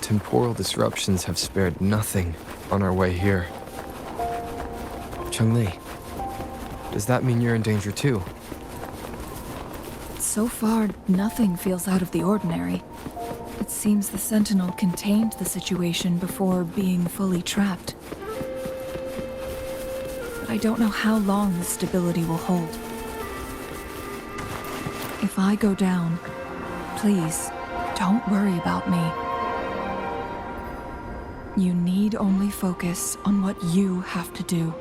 temporal disruptions have spared nothing on our way here. Cheng-Li, does that mean you're in danger too? So far, nothing feels out of the ordinary. It seems the Sentinel contained the situation before being fully trapped. But I don't know how long the stability will hold. If I go down, please, don't worry about me. You need only focus on what you have to do.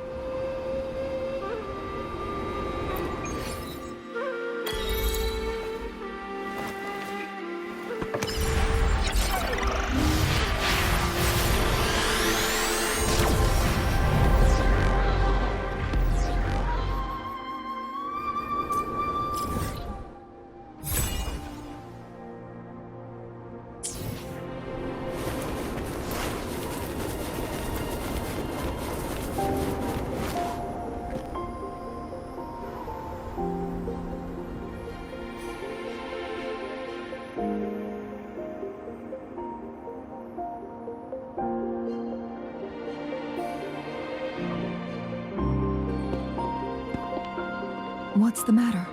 What's the matter?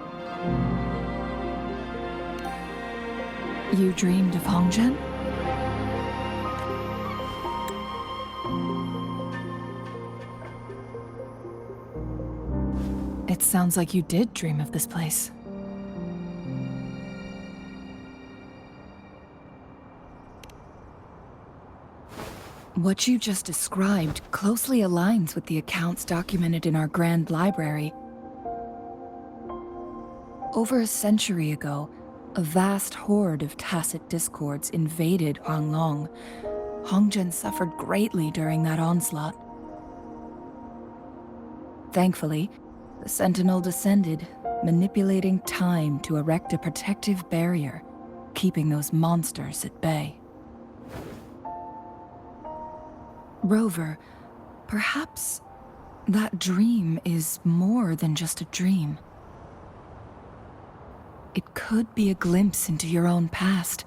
You dreamed of Hongzhen? It sounds like you did dream of this place. What you just described closely aligns with the accounts documented in our Grand Library. Over a century ago, a vast horde of tacit discords invaded Huanglong. Hongzhen suffered greatly during that onslaught. Thankfully, the Sentinel descended, manipulating time to erect a protective barrier, keeping those monsters at bay. Rover, perhaps that dream is more than just a dream. It could be a glimpse into your own past,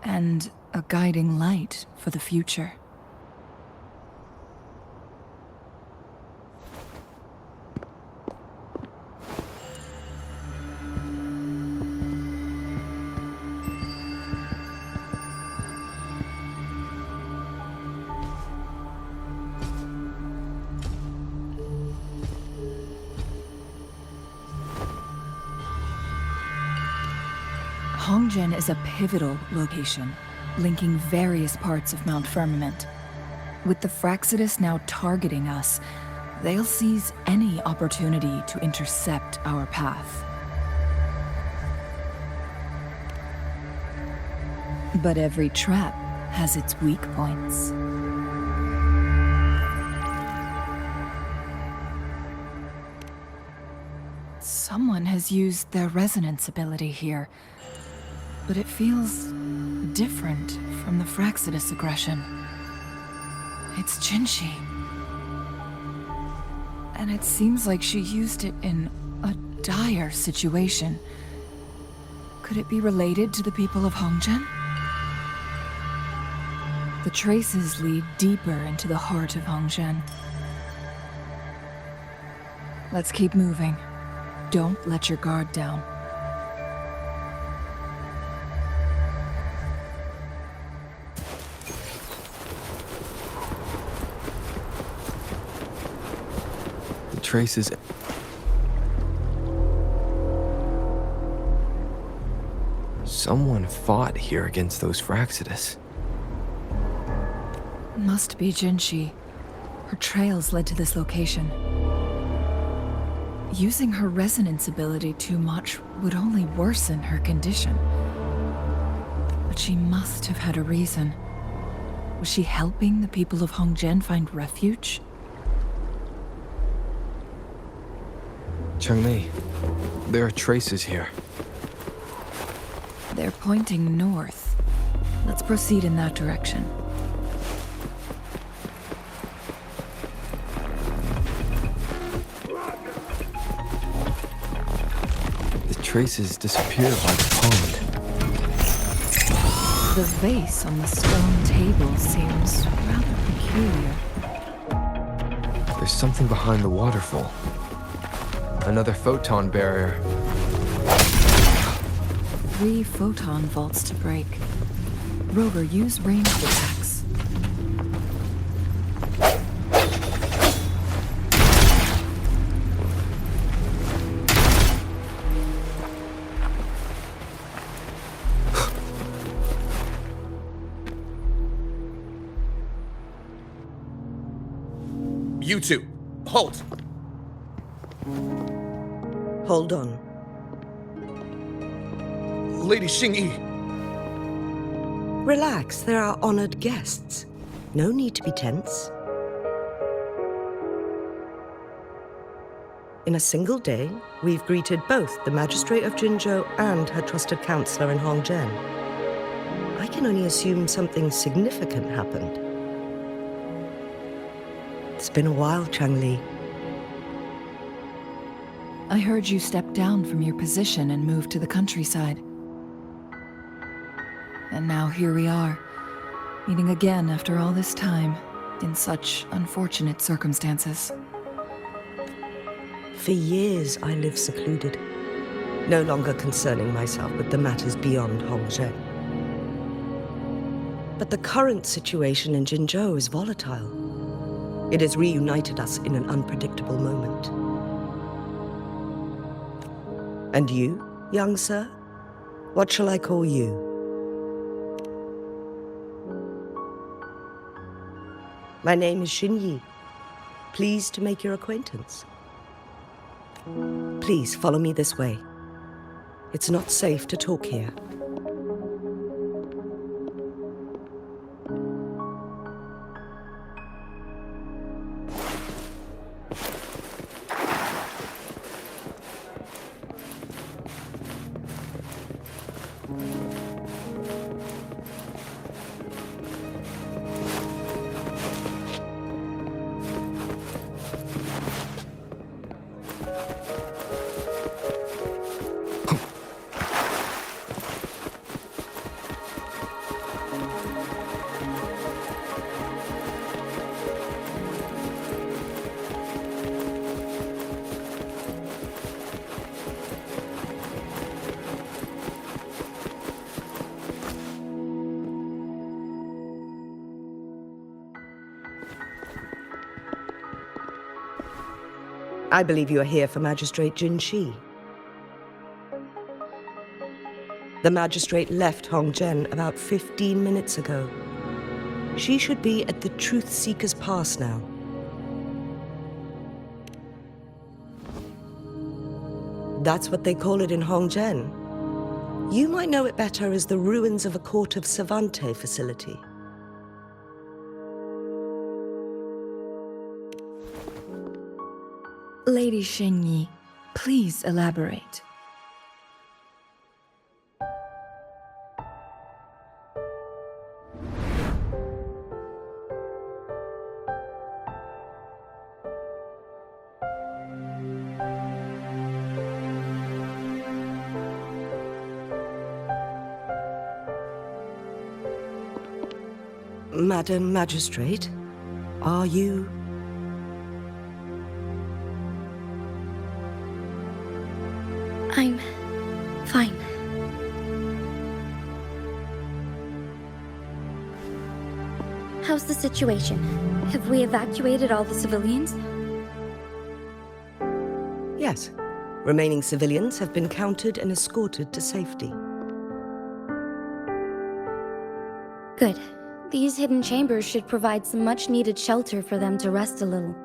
and a guiding light for the future. Hongzhen is a pivotal location, linking various parts of Mount Firmament. With the Fraxidus now targeting us, they'll seize any opportunity to intercept our path. But every trap has its weak points. Someone has used their resonance ability here, but it feels different from the Fraxidus aggression. It's Jinshi. And it seems like she used it in a dire situation. Could it be related to the people of Hongzhen? The traces lead deeper into the heart of Hongzhen. Let's keep moving. Don't let your guard down. Traces. Someone fought here against those Fraxidus. Must be Jinshi. Her trails led to this location. Using her resonance ability too much would only worsen her condition. But she must have had a reason. Was she helping the people of Hongzhen find refuge? Cheng-Li, there are traces here. They're pointing north. Let's proceed in that direction. The traces disappear by the pond. The vase on the stone table seems rather peculiar. There's something behind the waterfall. Another photon barrier. 3 photon vaults to break. Rover, use ranged attacks. You two, halt! Hold on. Lady Xingyi. Relax, they're our honored guests. No need to be tense. In a single day, we've greeted both the Magistrate of Jinzhou and her trusted counselor in Hongzhen. I can only assume something significant happened. It's been a while, Changli. I heard you stepped down from your position and moved to the countryside. And now here we are, meeting again after all this time, in such unfortunate circumstances. For years, I lived secluded, no longer concerning myself with the matters beyond Hongzhen. But the current situation in Jinzhou is volatile. It has reunited us in an unpredictable moment. And you, young sir? What shall I call you? My name is Xinyi. Pleased to make your acquaintance. Please follow me this way. It's not safe to talk here. I believe you are here for Magistrate Jin Shi. The magistrate left Hongzhen about 15 minutes ago. She should be at the Truth Seeker's Pass now. That's what they call it in Hongzhen. You might know it better as the ruins of a Court of Savante facility. Lady Xingyi, please elaborate. Madam Magistrate, are you... I'm fine. How's the situation? Have we evacuated all the civilians? Yes. Remaining civilians have been counted and escorted to safety. Good. These hidden chambers should provide some much-needed shelter for them to rest a little.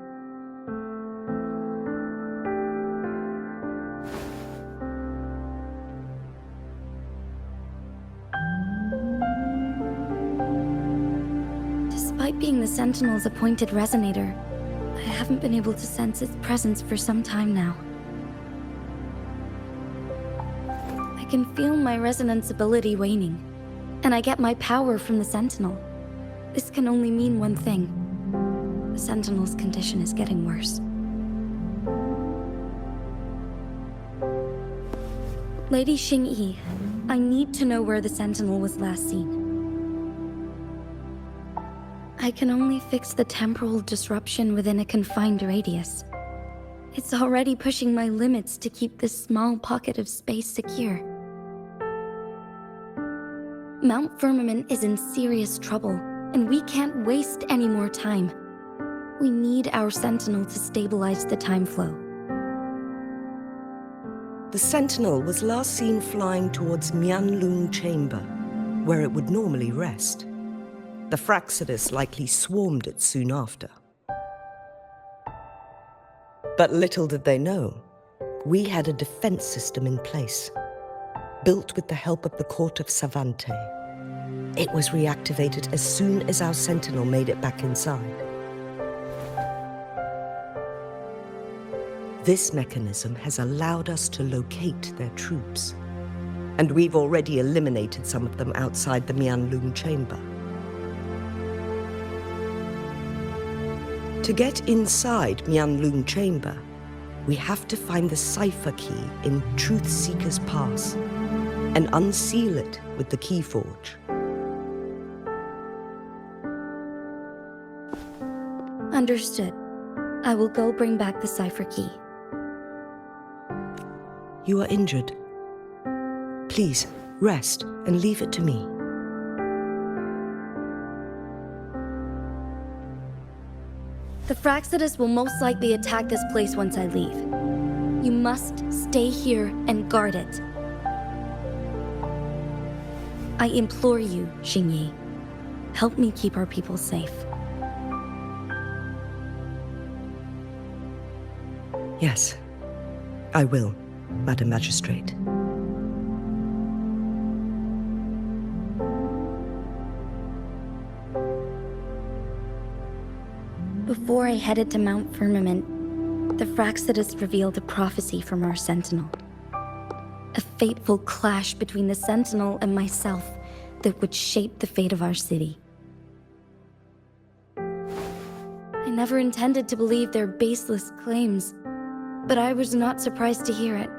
Despite being the Sentinel's appointed resonator, I haven't been able to sense its presence for some time now. I can feel my resonance ability waning, and I get my power from the Sentinel. This can only mean one thing. The Sentinel's condition is getting worse. Lady Xingyi, I need to know where the Sentinel was last seen. I can only fix the temporal disruption within a confined radius. It's already pushing my limits to keep this small pocket of space secure. Mount Firmament is in serious trouble, and we can't waste any more time. We need our Sentinel to stabilize the time flow. The Sentinel was last seen flying towards Mianlung Chamber, where it would normally rest. The Fraxidus likely swarmed it soon after. But little did they know, we had a defense system in place, built with the help of the court of Savante. It was reactivated as soon as our Sentinel made it back inside. This mechanism has allowed us to locate their troops, and we've already eliminated some of them outside the Mianlung Chamber. To get inside Mianlung Chamber, we have to find the cipher key in Truth Seeker's Pass and unseal it with the Keyforge. Understood. I will go bring back the cipher key. You are injured. Please, rest and leave it to me. The Fraxidus will most likely attack this place once I leave. You must stay here and guard it. I implore you, Xingyi. Help me keep our people safe. Yes, I will, Madam Magistrate. Before I headed to Mount Firmament, the Fraxidus revealed a prophecy from our Sentinel. A fateful clash between the Sentinel and myself that would shape the fate of our city. I never intended to believe their baseless claims, but I was not surprised to hear it.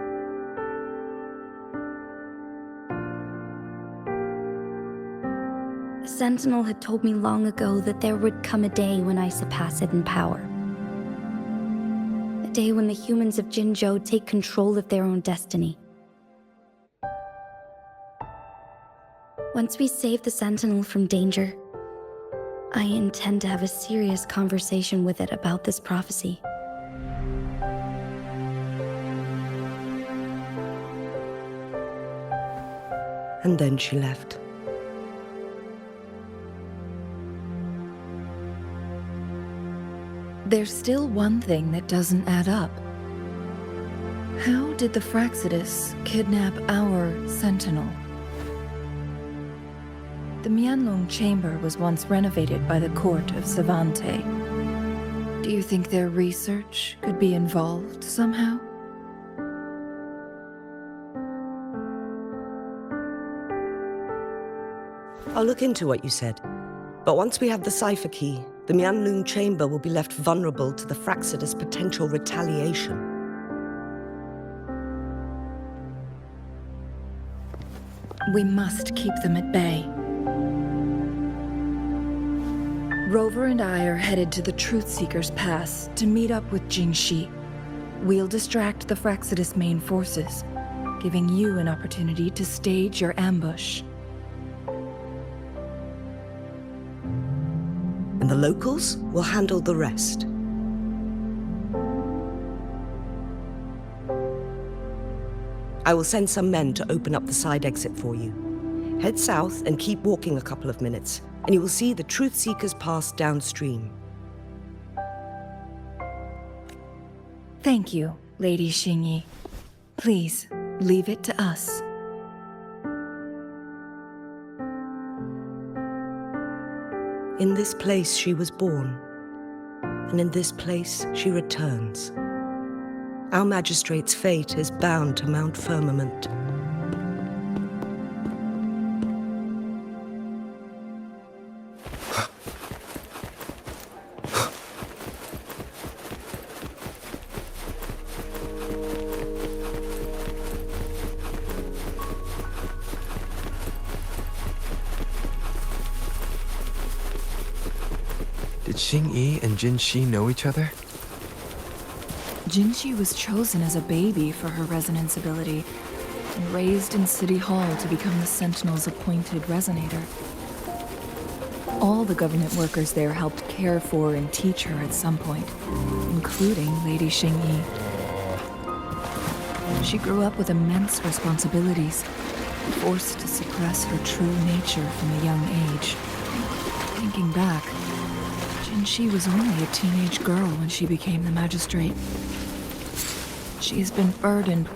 The Sentinel had told me long ago that there would come a day when I surpass it in power. A day when the humans of Jinzhou take control of their own destiny. Once we save the Sentinel from danger, I intend to have a serious conversation with it about this prophecy. And then she left. There's still one thing that doesn't add up. How did the Fraxidus kidnap our Sentinel? The Mianlung Chamber was once renovated by the court of Savante. Do you think their research could be involved somehow? I'll look into what you said. But once we have the cipher key, the Mianlung Chamber will be left vulnerable to the Fraxidus' potential retaliation. We must keep them at bay. Rover and I are headed to the Truth Seeker's Pass to meet up with Jingxi. We'll distract the Fraxidus' main forces, giving you an opportunity to stage your ambush. And the locals will handle the rest. I will send some men to open up the side exit for you. Head south and keep walking a couple of minutes, and you will see the Truth Seeker's Pass downstream. Thank you, Lady Xingyi. Please, leave it to us. In this place she was born, and in this place she returns. Our magistrate's fate is bound to Mount Firmament. Xing-Yi and Jin-Shi know each other? Jinshi was chosen as a baby for her resonance ability and raised in City Hall to become the Sentinel's appointed resonator. All the government workers there helped care for and teach her at some point, including Lady Xing-Yi. She grew up with immense responsibilities, forced to suppress her true nature from a young age. Thinking back, Jinshi was only a teenage girl when she became the magistrate. She has been burdened.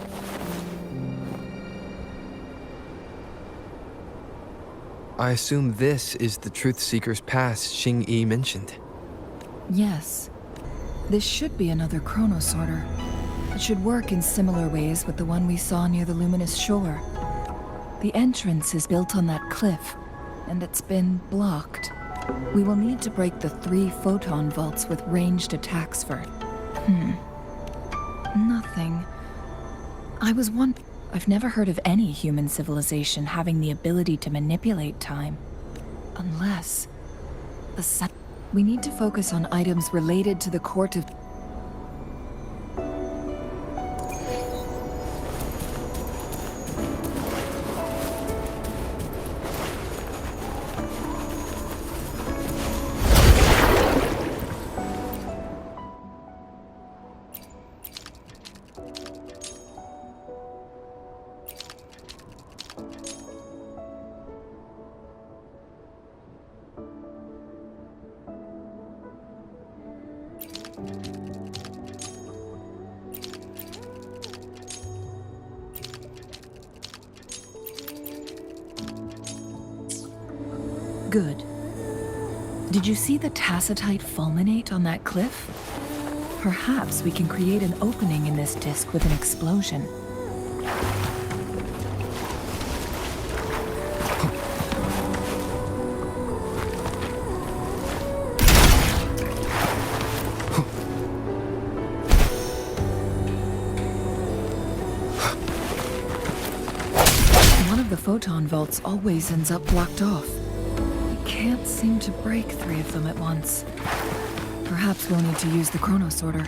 I assume this is the Truth Seeker's Pass Xing-Yi mentioned. Yes. This should be another chronosorter. It should work in similar ways with the one we saw near the Luminous Shore. The entrance is built on that cliff, and it's been blocked. We will need to break the 3 photon vaults with ranged attacks for... Nothing. I've never heard of any human civilization having the ability to manipulate time. Unless... We need to focus on items related to the court of... Good. Did you see the tacitite fulminate on that cliff? Perhaps we can create an opening in this disk with an explosion. One of the photon vaults always ends up blocked off. Can't seem to break 3 of them at once. Perhaps we'll need to use the chronosorter.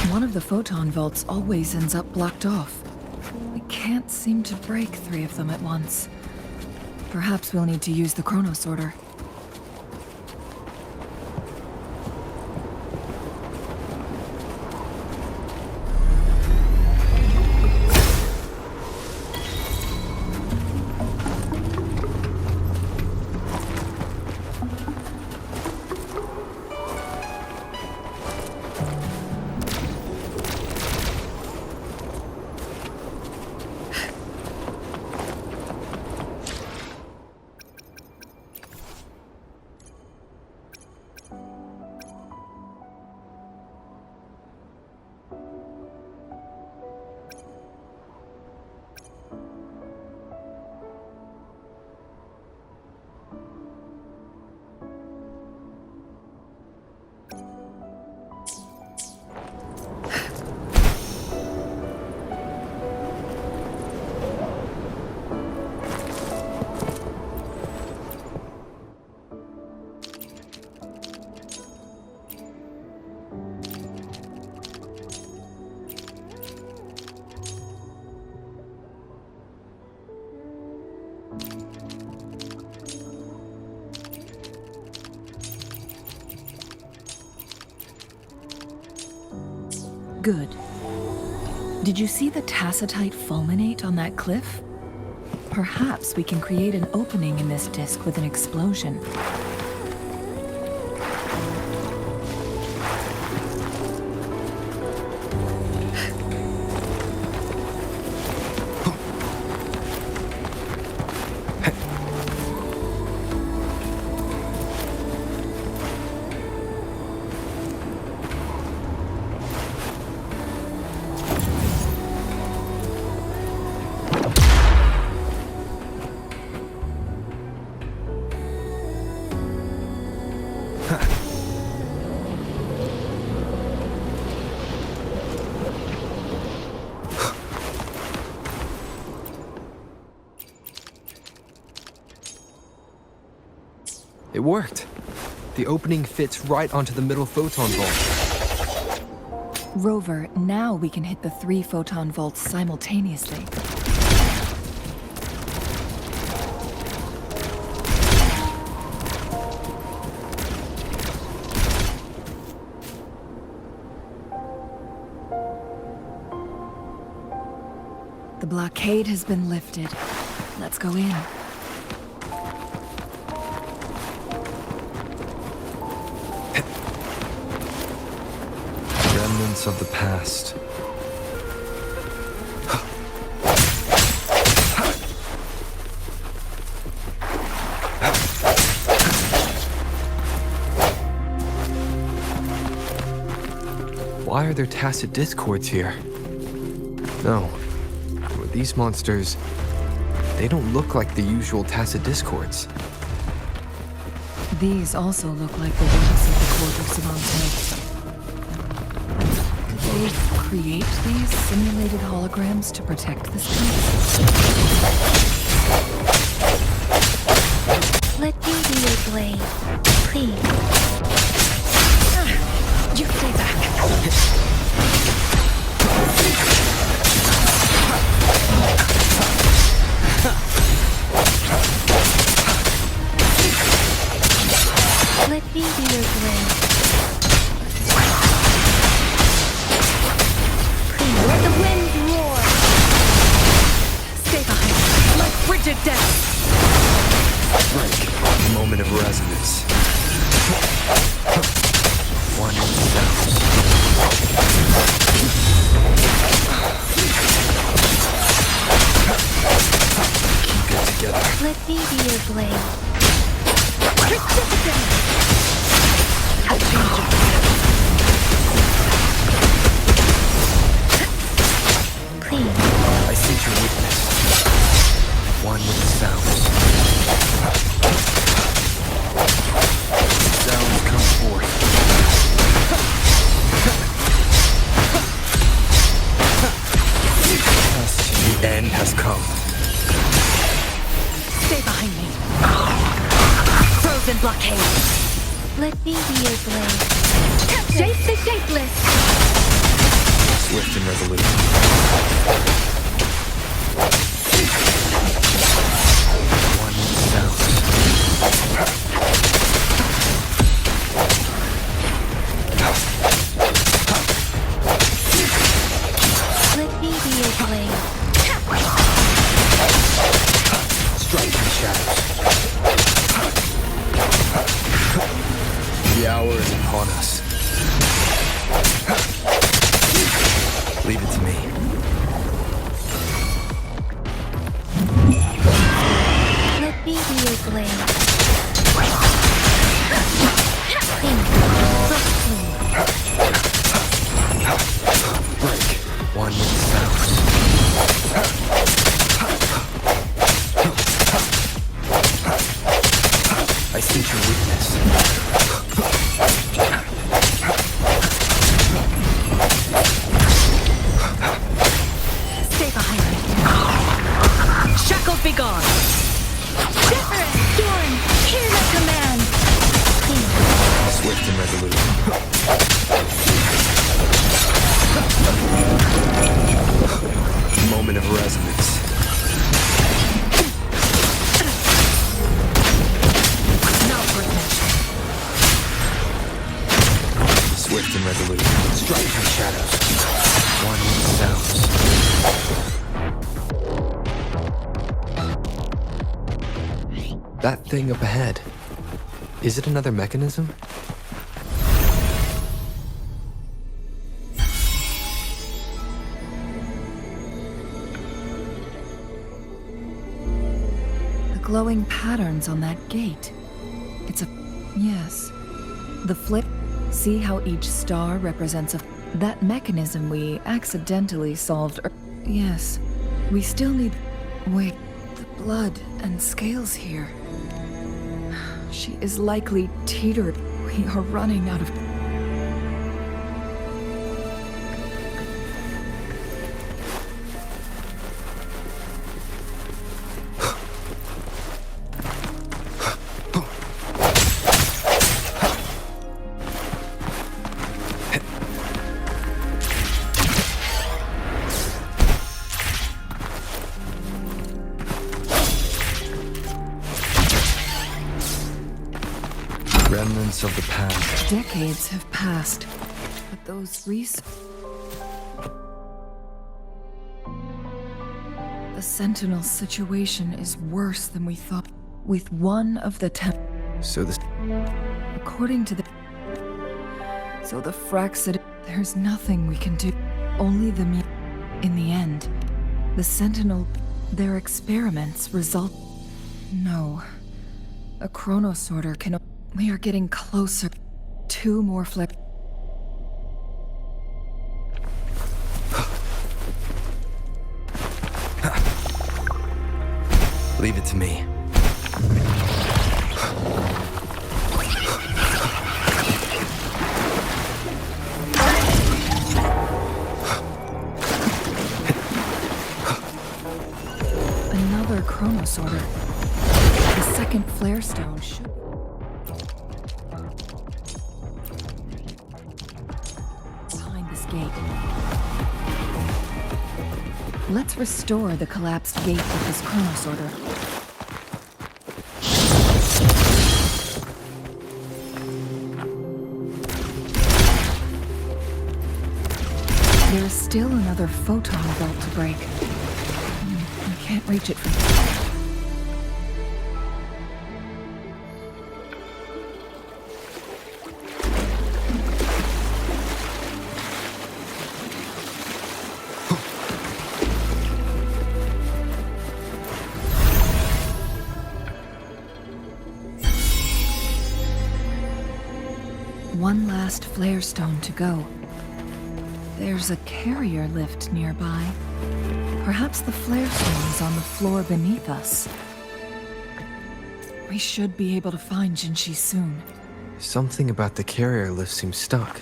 One of the photon vaults always ends up blocked off. We can't seem to break 3 of them at once. Perhaps we'll need to use the chronosorter. Good. Did you see the tacitite fulminate on that cliff? Perhaps we can create an opening in this disk with an explosion. It worked. The opening fits right onto the middle photon vault. Rover, now we can hit the 3 photon vaults simultaneously. The blockade has been lifted. Let's go in. Remnants of the past. Why are there tacit discords here? No. These monsters, they don't look like the usual tacit discords. These also look like the wings of the court of Savante. Did they create these simulated holograms to protect the space? Let me be your blade, please. You stay back. Let me be your blade. Please. Let the wind roar. Stay behind. Like frigid death. Break. Moment of resonance. One sound. Keep it together. Let me be your blade. Precipitate! I'll change it. Please. I sense your weakness. One with the sounds. Sounds come forth. The end has come. Stay behind me. Frozen blockade. Let me be your blade. Shape the shapeless. Swift and resolute. One with the sounds. Let me be your blade. Strike in the shadows. The hour is upon us. Leave it to me. Let me be your blade. Please. Break. One with the sounds. I sense your weakness. Stay behind me. Shackles be gone. Different storm. Hear my command. Please. Swift and resolute. Moment of resonance. Now, Britain. swift and resolute. Strike through shadows. One sounds. That thing up ahead. Is it another mechanism? The glowing patterns on that gate. It's a... yes. The flip. See how each star represents a... that mechanism we accidentally solved. Yes. We still need... wait. The blood and scales here. She is likely teetered. We are running out of... Remnants of the past. Decades have passed, but those the Sentinel situation is worse than we thought. With one of the So this... according to the... so the Fraxid... there's nothing we can do. Only the in the end, the Sentinel... their experiments result... No. A chronosorter can... We are getting closer. 2 more flip. Leave it to me. Another chronosorter. The second flare stone should... gate. Let's restore the collapsed gate with this chronosorter. There is still another photon vault to break. I can't reach it from... One last flare stone to go. There's a carrier lift nearby. Perhaps the flare stone is on the floor beneath us. We should be able to find Jinshi soon. Something about the carrier lift seems stuck.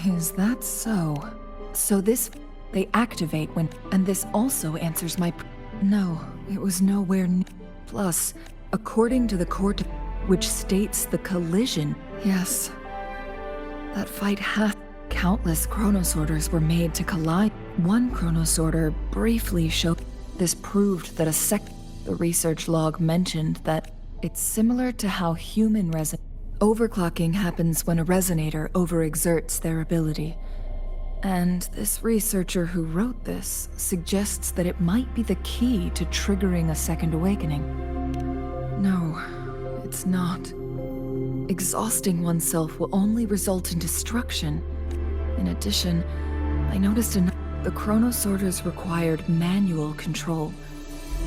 Is that so? So this... they activate when... and this also answers my... No, it was nowhere near... Plus, according to the court, which states the collision... Yes. That fight had... Countless chronosorters were made to collide. One chronosorter briefly showed... This proved that the research log mentioned that it's similar to how human overclocking happens when a resonator overexerts their ability. And this researcher who wrote this suggests that it might be the key to triggering a second awakening. No, it's not. Exhausting oneself will only result in destruction. In addition, I noticed the chronosorters required manual control,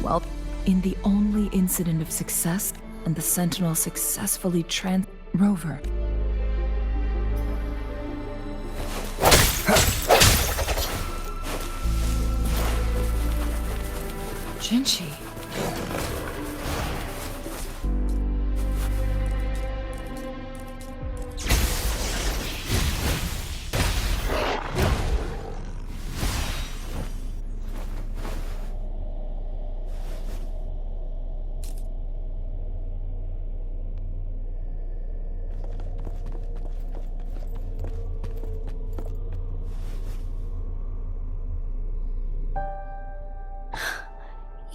while in the only incident of success, and the Sentinel successfully Rover. Jinshi.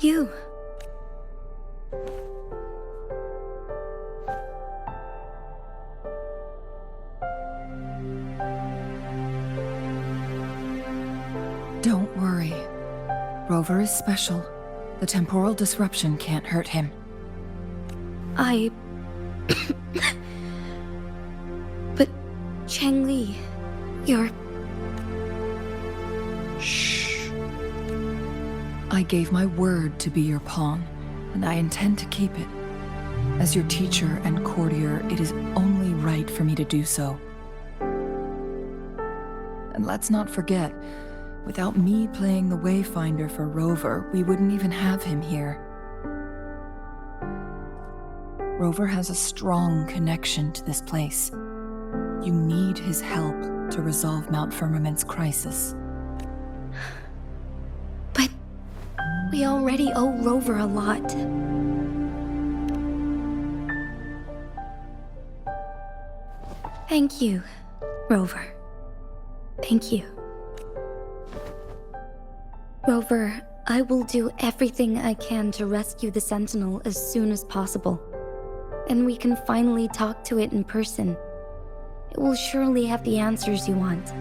You. Don't worry. Rover is special. The temporal disruption can't hurt him. But Changli, you're... Shh. I gave my word to be your pawn, and I intend to keep it. As your teacher and courtier, it is only right for me to do so. And let's not forget, without me playing the Wayfinder for Rover, we wouldn't even have him here. Rover has a strong connection to this place. You need his help to resolve Mount Firmament's crisis. But we already owe Rover a lot. Thank you, Rover. Thank you. Rover, I will do everything I can to rescue the Sentinel as soon as possible. And we can finally talk to it in person. It will surely have the answers you want.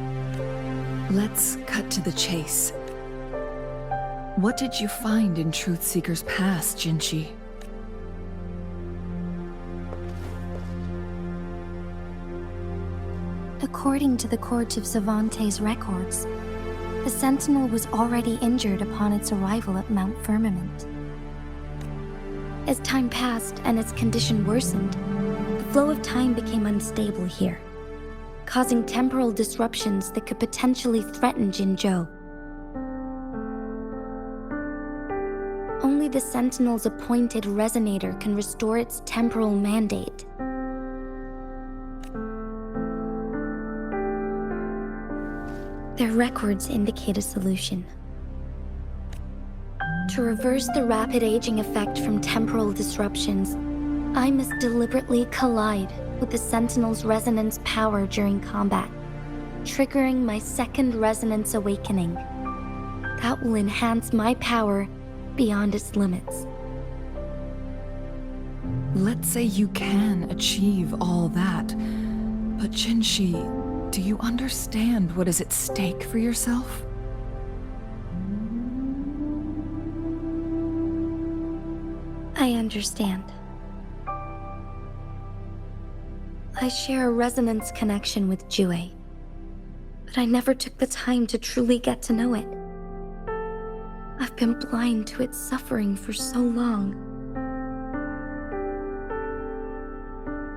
Let's cut to the chase. What did you find in Truthseeker's past, Jinshi? According to the Court of Savante's records, the Sentinel was already injured upon its arrival at Mount Firmament. As time passed and its condition worsened, the flow of time became unstable here, causing temporal disruptions that could potentially threaten Jinzhou. Only the Sentinel's appointed resonator can restore its temporal mandate. Their records indicate a solution. To reverse the rapid aging effect from temporal disruptions, I must deliberately collide with the Sentinel's resonance power during combat, triggering my second resonance awakening. That will enhance my power beyond its limits. Let's say you can achieve all that, but Jinshi, do you understand what is at stake for yourself? I understand. I share a resonance connection with Jue, but I never took the time to truly get to know it. I've been blind to its suffering for so long.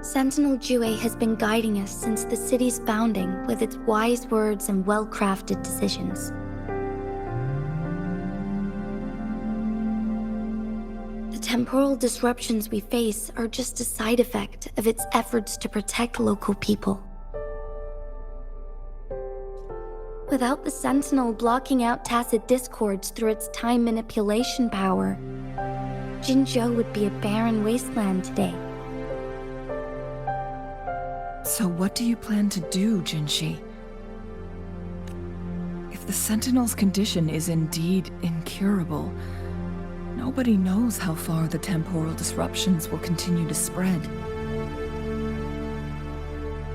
Sentinel Jue has been guiding us since the city's founding with its wise words and well-crafted decisions. The temporal disruptions we face are just a side effect of its efforts to protect local people. Without the Sentinel blocking out tacit discords through its time manipulation power, Jinzhou would be a barren wasteland today. So what do you plan to do, Jinshi? If the Sentinel's condition is indeed incurable, nobody knows how far the temporal disruptions will continue to spread.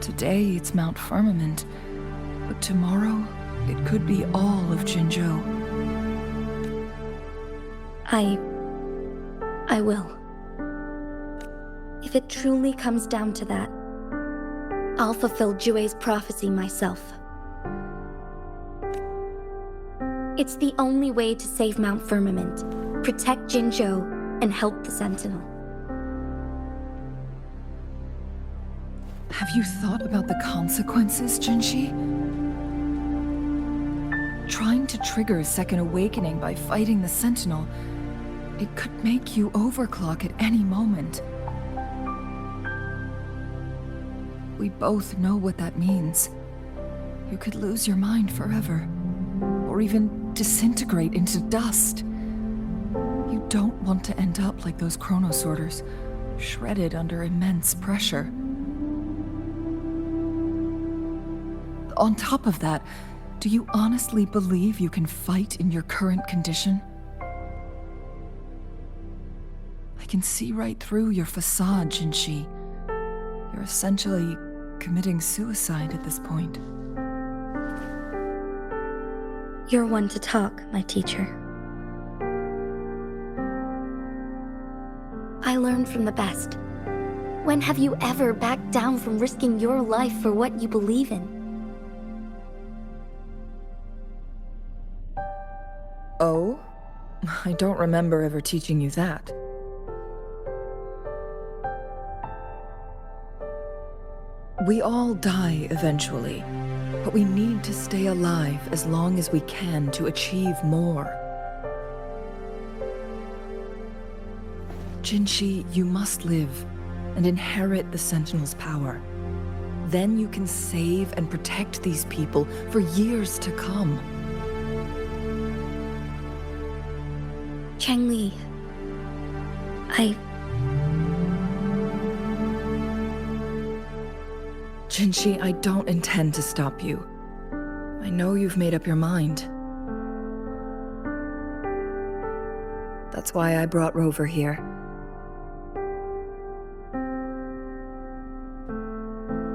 Today it's Mount Firmament, but tomorrow it could be all of Jinzhou. I will. If it truly comes down to that, I'll fulfill Jue's prophecy myself. It's the only way to save Mount Firmament, protect Jinzhou, and help the Sentinel. Have you thought about the consequences, Jinshi? Trying to trigger a second awakening by fighting the Sentinel, it could make you overclock at any moment. We both know what that means. You could lose your mind forever, or even disintegrate into dust. You don't want to end up like those chronosorters, shredded under immense pressure. On top of that, do you honestly believe you can fight in your current condition? can see right through your facade, Jinshi. You're essentially committing suicide at this point. You're one to talk, my teacher. I learned from the best. When have you ever backed down from risking your life for what you believe in? Oh? I don't remember ever teaching you that. We all die eventually, but we need to stay alive as long as we can to achieve more. Jinshi, you must live and inherit the Sentinel's power. Then you can save and protect these people for years to come. Changli, Jinshi, I don't intend to stop you. I know you've made up your mind. That's why I brought Rover here.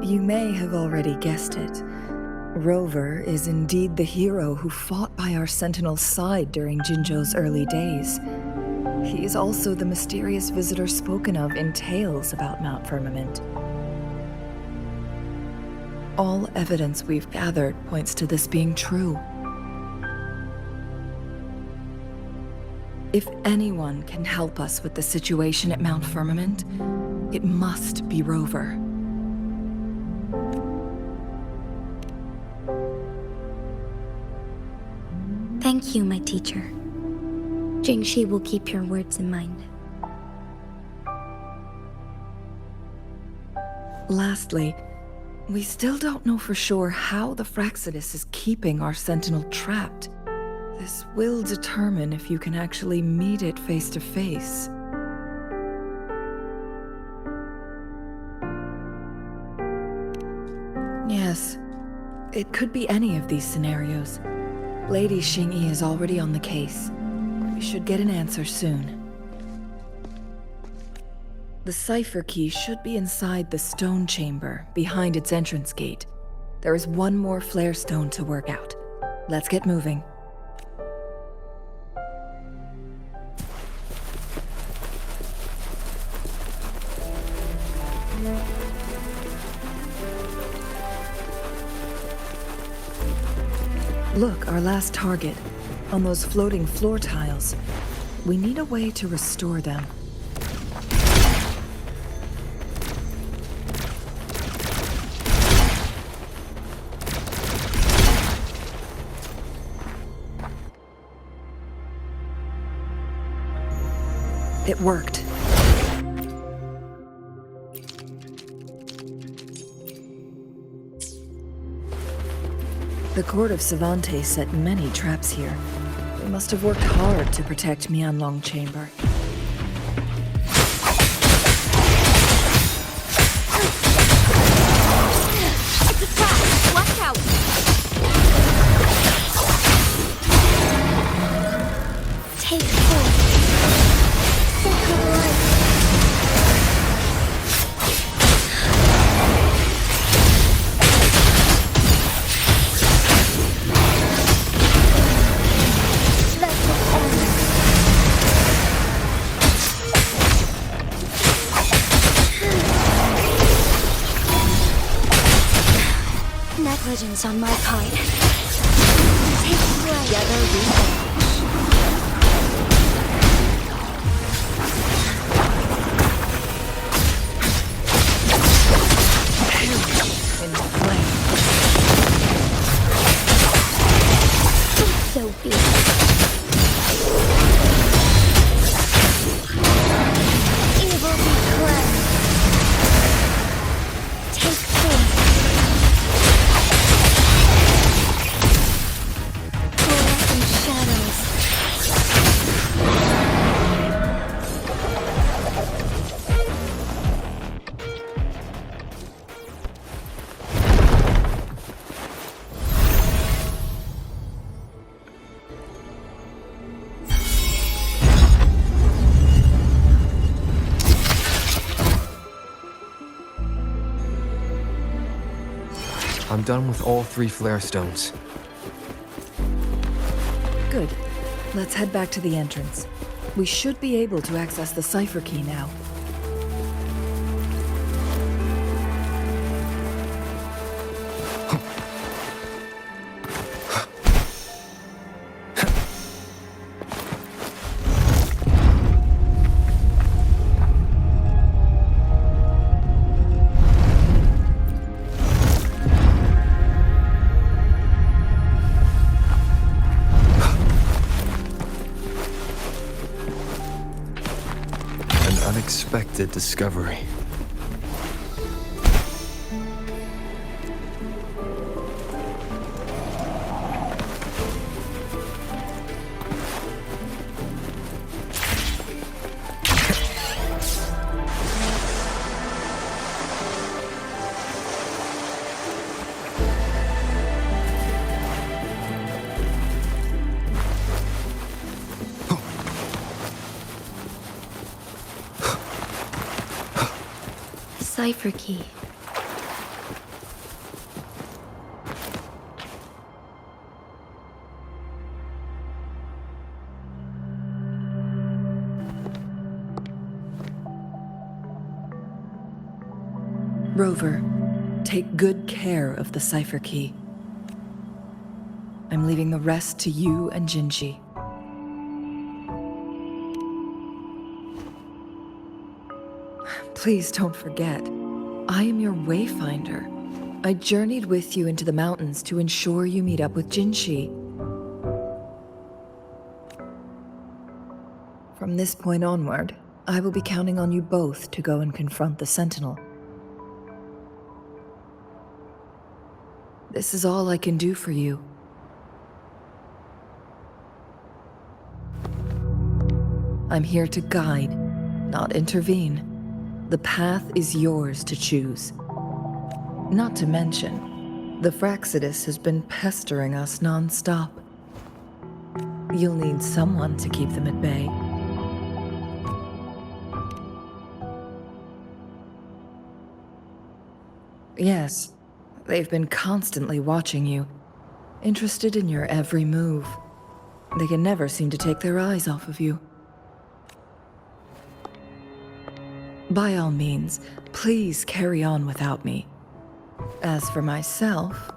You may have already guessed it. Rover is indeed the hero who fought by our Sentinel's side during Jinzhou's early days. He is also the mysterious visitor spoken of in tales about Mount Firmament. All evidence we've gathered points to this being true. If anyone can help us with the situation at Mount Firmament, it must be Rover. thank you, my teacher. Jingxi will keep your words in mind. Lastly, we still don't know for sure how the Fraxidus is keeping our Sentinel trapped. This will determine if you can actually meet it face to face. Yes, it could be any of these scenarios. Lady Xingyi is already on the case. We should get an answer soon. The cipher key should be inside the stone chamber, behind its entrance gate. There is one more flare stone to work out. Let's get moving. Look, our last target. On those floating floor tiles. We need a way to restore them. It worked. The court of Savante set many traps here. They must have worked hard to protect Mianlong Chamber. It's a trap! Watch out! Take hold. Sacred light. Negligence on my part. Take flight. Together we vanish. In the flame. So be it. Evil be cleansed. Take forth. Shadows. I'm done with all 3 flare stones. Good. Let's head back to the entrance. We should be able to access the cipher key now. Unexpected discovery. Cipher key. Rover, take good care of the cipher key. I'm leaving the rest to you and Jinji. Please don't forget, I am your wayfinder. I journeyed with you into the mountains to ensure you meet up with Jinshi. From this point onward, I will be counting on you both to go and confront the Sentinel. This is all I can do for you. I'm here to guide, not intervene. The path is yours to choose. Not to mention, the Fraxidus has been pestering us non-stop. You'll need someone to keep them at bay. Yes, they've been constantly watching you, interested in your every move. They can never seem to take their eyes off of you. By all means, please carry on without me. As for myself,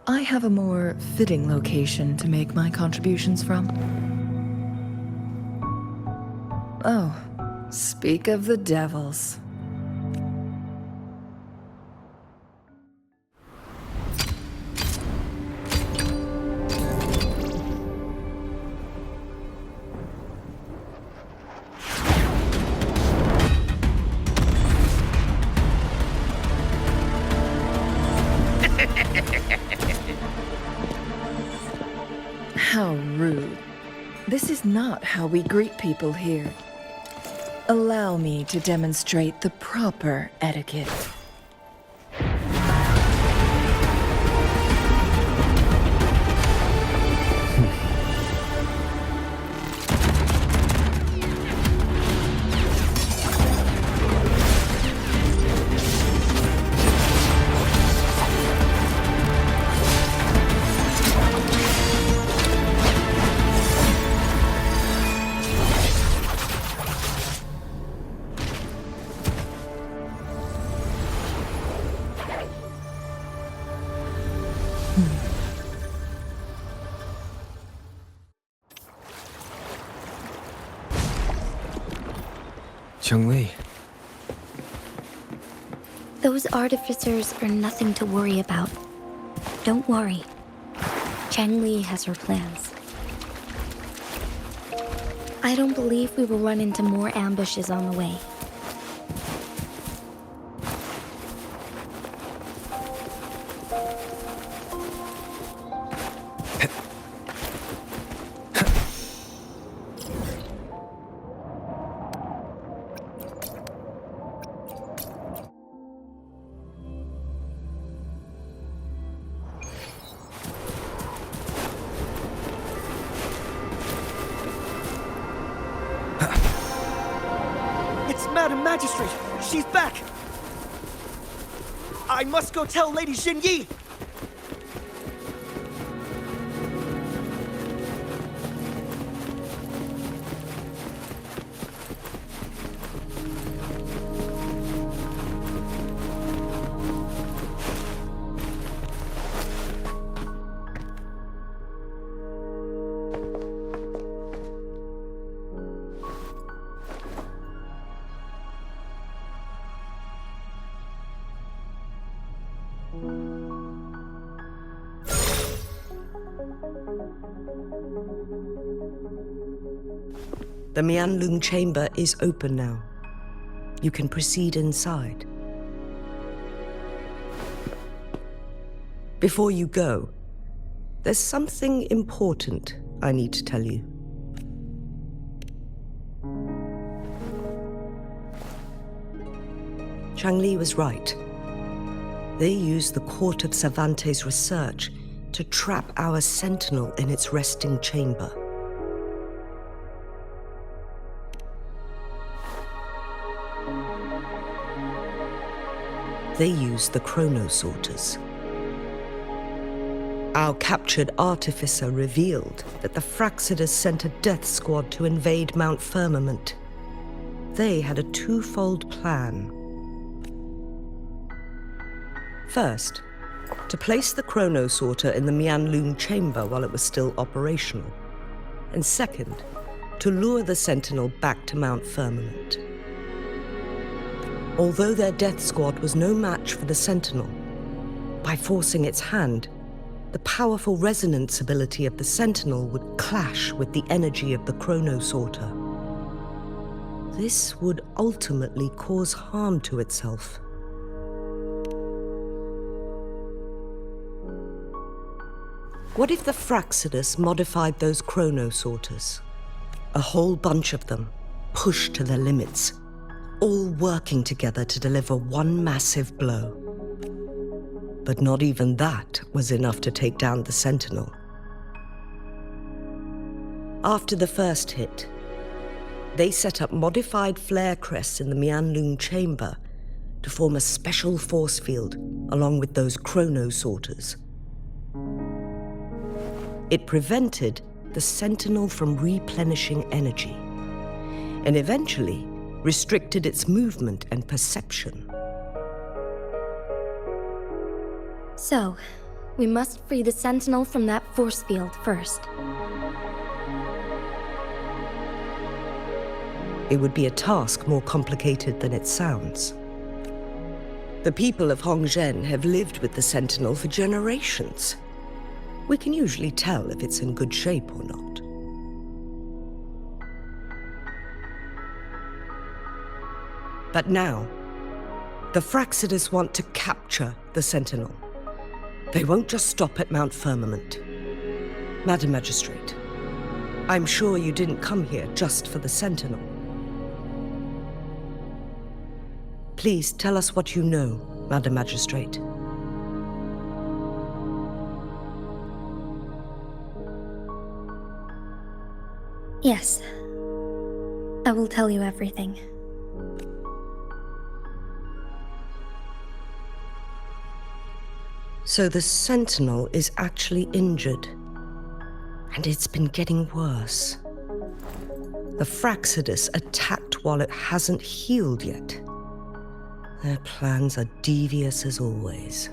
I have a more fitting location to make my contributions from. Oh, speak of the devils. How rude. This is not how we greet people here. Allow me to demonstrate the proper etiquette. Chun-Li. Those artificers are nothing to worry about. Don't worry. Chang-Li has her plans. I don't believe we will run into more ambushes on the way. Madam Magistrate, she's back! I must go tell Lady Xinyi! The Mianlung chamber is open now. You can proceed inside. Before you go, there's something important I need to tell you. Changli was right. They used the Court of Cervantes' research to trap our sentinel in its resting chamber. They used the chronosorters. Our captured artificer revealed that the Fraxidus sent a death squad to invade Mount Firmament. They had a twofold plan. First, to place the chronosorter in the Mianlung chamber while it was still operational. And second, to lure the Sentinel back to Mount Firmament. Although their death squad was no match for the Sentinel, by forcing its hand, the powerful resonance ability of the Sentinel would clash with the energy of the chronosorter. This would ultimately cause harm to itself. What if the Fraxidus modified those chronosorters? A whole bunch of them, pushed to their limits, all working together to deliver one massive blow. But not even that was enough to take down the Sentinel. After the first hit, they set up modified flare crests in the Mianlung chamber to form a special force field along with those chronosorters. It prevented the Sentinel from replenishing energy, and eventually restricted its movement and perception. So, we must free the Sentinel from that force field first. It would be a task more complicated than it sounds. The people of Hongzhen have lived with the Sentinel for generations. We can usually tell if it's in good shape or not. But now, the Fraxidus want to capture the Sentinel. They won't just stop at Mount Firmament. Madam Magistrate, I'm sure you didn't come here just for the Sentinel. Please tell us what you know, Madam Magistrate. Yes. I will tell you everything. So the Sentinel is actually injured, and it's been getting worse. The Fraxidus attacked while it hasn't healed yet. Their plans are devious as always.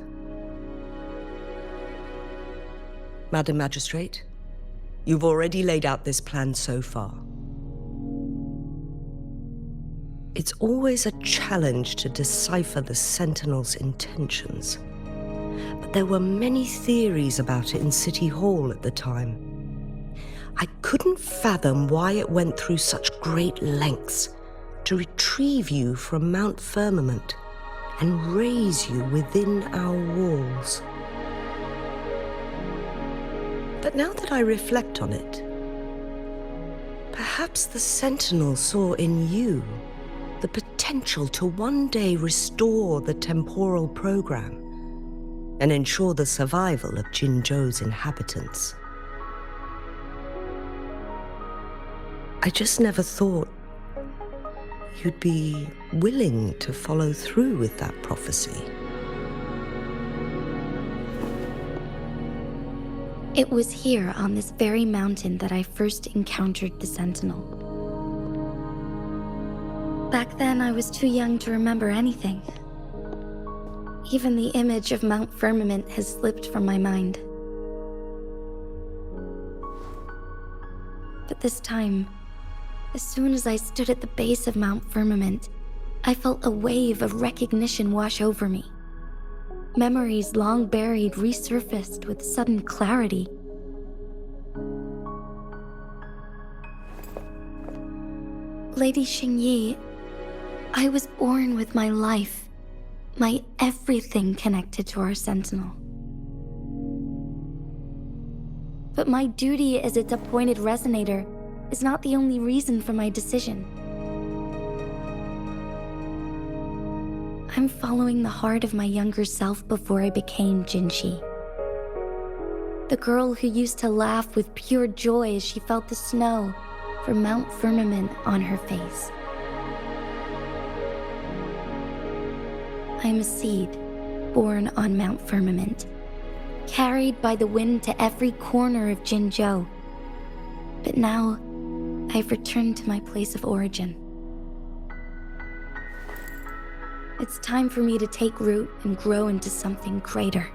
Madam Magistrate, you've already laid out this plan so far. It's always a challenge to decipher the Sentinel's intentions. But there were many theories about it in City Hall at the time. I couldn't fathom why it went through such great lengths to retrieve you from Mount Firmament and raise you within our walls. But now that I reflect on it, perhaps the Sentinel saw in you the potential to one day restore the temporal program and ensure the survival of Jinzhou's inhabitants. I just never thought you'd be willing to follow through with that prophecy. It was here on this very mountain that I first encountered the Sentinel. Back then, I was too young to remember anything. Even the image of Mount Firmament has slipped from my mind. But this time, as soon as I stood at the base of Mount Firmament, I felt a wave of recognition wash over me. Memories long buried resurfaced with sudden clarity. Lady Xingyi, I was born with my life, my everything connected to our Sentinel. But my duty as its appointed resonator is not the only reason for my decision. I'm following the heart of my younger self before I became Jinshi. The girl who used to laugh with pure joy as she felt the snow from Mount Firmament on her face. I'm a seed born on Mount Firmament, carried by the wind to every corner of Jinzhou. But now, I've returned to my place of origin. It's time for me to take root and grow into something greater.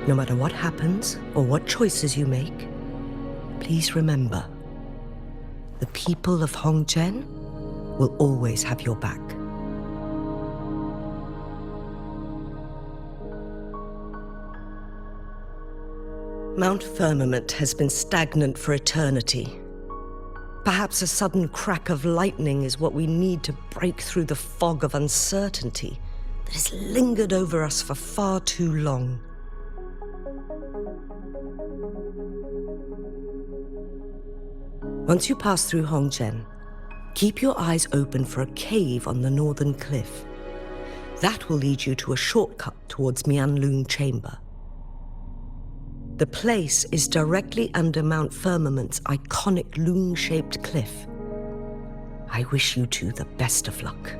No matter what happens or what choices you make, please remember, the people of Hongzhen will always have your back. Mount Firmament has been stagnant for eternity. Perhaps a sudden crack of lightning is what we need to break through the fog of uncertainty that has lingered over us for far too long. Once you pass through Hongzhen, keep your eyes open for a cave on the northern cliff. That will lead you to a shortcut towards Mianlun Chamber. The place is directly under Mount Firmament's iconic loon-shaped cliff. I wish you two the best of luck.